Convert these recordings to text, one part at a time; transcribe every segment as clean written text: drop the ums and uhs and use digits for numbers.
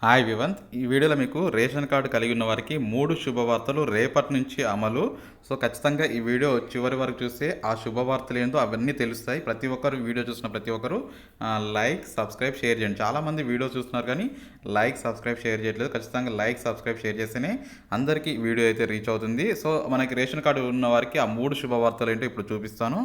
Hi వివంత్. ఈ వీడియోలో మీకు రేషన్ కార్డు కలిగి ఉన్న వారికి 3 శుభవార్తలు రేపటి నుంచి అమలు. సో, ఖచ్చితంగా ఈ వీడియో చివరి వరకు చూస్తే ఆ శుభవార్తలు ఏందో అవన్నీ తెలుస్తాయి. ప్రతి ఒక్కరు వీడియో చూసిన ప్రతి ఒక్కరు లైక్, సబ్స్క్రైబ్, షేర్ చేయండి. చాలామంది వీడియో చూస్తున్నారు కానీ లైక్, సబ్స్క్రైబ్, షేర్ చేయట్లేదు. ఖచ్చితంగా లైక్, సబ్స్క్రైబ్, షేర్ చేస్తేనే అందరికీ వీడియో అయితే రీచ్ అవుతుంది. సో, మనకి రేషన్ కార్డు ఉన్న వారికి ఆ 3 శుభవార్తలు ఏంటో ఇప్పుడు చూపిస్తాను.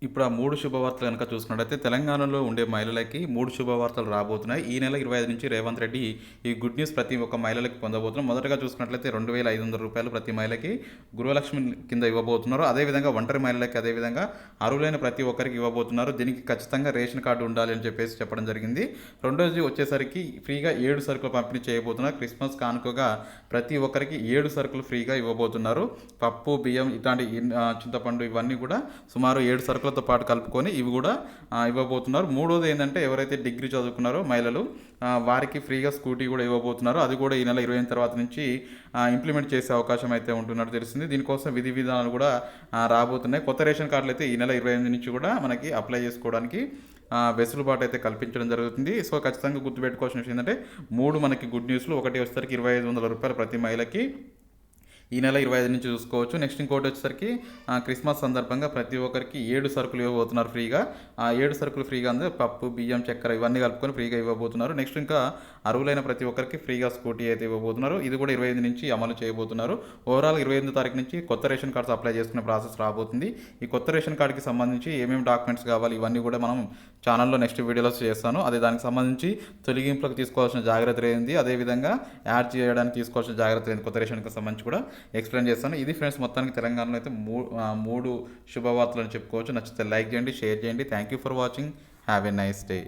ఇప్పుడు ఆ 3 శుభవార్తలు గనక చూసుకున్నట్టయితే తెలంగాణలో ఉండే మహిళలకి 3 శుభవార్తలు రాబోతున్నాయి. ఈ నెల 25 నుంచి రేవంత్ రెడ్డి ఈ గుడ్ న్యూస్ ప్రతి ఒక్క మహిళలకి పొందబోతున్నారు. మొదటగా చూసుకున్నట్లయితే రూ. 2,500 ప్రతి మహిళకి గృహలక్ష్మి కింద ఇవ్వబోతున్నారు. అదేవిధంగా ఒంటరి మహిళలకి అదేవిధంగా అర్హులైన ప్రతి ఒక్కరికి ఇవ్వబోతున్నారు. దీనికి ఖచ్చితంగా రేషన్ కార్డు ఉండాలి అని చెప్పేసి చెప్పడం జరిగింది. రెండోది వచ్చేసరికి ఫ్రీగా 7 సరుకులు పంపిణీ చేయబోతున్నారు. క్రిస్మస్ కానుకగా ప్రతి ఒక్కరికి 7 సరుకులు ఫ్రీగా ఇవ్వబోతున్నారు. పప్పు, బియ్యం ఇట్లాంటి చింతపండు ఇవన్నీ కూడా సుమారు 7 సరుకులతో పాటు కలుపుకొని ఇవి కూడా ఇవ్వబోతున్నారు. మూడోది ఏంటంటే ఎవరైతే డిగ్రీ చదువుకున్నారో మహిళలు వారికి ఫ్రీగా స్కూటీ కూడా ఇవ్వబోతున్నారు. అది కూడా ఈ నెల 25 తర్వాత నుంచి ఇంప్లిమెంట్ చేసే అవకాశం అయితే ఉంటున్నట్టు తెలిసింది. దీనికోసం విధి విధానాలు కూడా రాబోతున్నాయి. కొత్త రేషన్ కార్డులు అయితే ఈ నెల 28 నుంచి కూడా మనకి అప్లై చేసుకోవడానికి వెసులుబాటు అయితే కల్పించడం జరుగుతుంది. సో, ఖచ్చితంగా గుర్తుపెట్టుకోవాల్సిన విషయం ఏంటంటే 3 మనకి గుడ్ న్యూస్లు. ఒకటి వచ్చేసరికి రూ. 2,500 ప్రతి మహిళకి ఈ నెల 25 నుంచి చూసుకోవచ్చు. నెక్స్ట్ ఇంకోటి వచ్చేసరికి క్రిస్మస్ సందర్భంగా ప్రతి ఒక్కరికి 7 సరుకులు ఇవ్వబోతున్నారు ఫ్రీగా. ఆ 7 సరుకులు ఫ్రీగా అంటే పప్పు, బియ్యం, చక్కెర ఇవన్నీ కలుపుకొని ఫ్రీగా ఇవ్వబోతున్నారు. నెక్స్ట్ ఇంకా అర్హులైన ప్రతి ఒక్కరికి ఫ్రీగా స్కూటీ అయితే ఇవ్వబోతున్నారు. ఇది కూడా 25 నుంచి అమలు చేయబోతున్నారు. ఓవరాల్ 28 తారీఖు నుంచి కొత్త రేషన్ కార్డ్స్ అప్లై చేసుకునే ప్రాసెస్ రాబోతుంది. ఈ కొత్త రేషన్ కార్డుకి సంబంధించి ఏమేమి డాక్యుమెంట్స్ కావాలి ఇవన్నీ కూడా మనం ఛానల్లో నెక్స్ట్ వీడియోలో చేస్తాను. అదే దానికి సంబంధించి తొలగింపులకు తీసుకోవాల్సిన జాగ్రత్త ఏంది, అదేవిధంగా యాడ్ చేయడానికి తీసుకోవాల్సిన జాగ్రత్త ఏంది కొత్త రేషన్కి సంబంధించి కూడా ఎక్స్ప్లెయిన్ చేస్తాను. ఇది ఫ్రెండ్స్ మొత్తానికి తెలంగాణలో అయితే 3 శుభవార్తలు అని చెప్పుకోవచ్చు. నచ్చితే లైక్ చేయండి, షేర్ చేయండి. Thank you for watching. Have a nice day.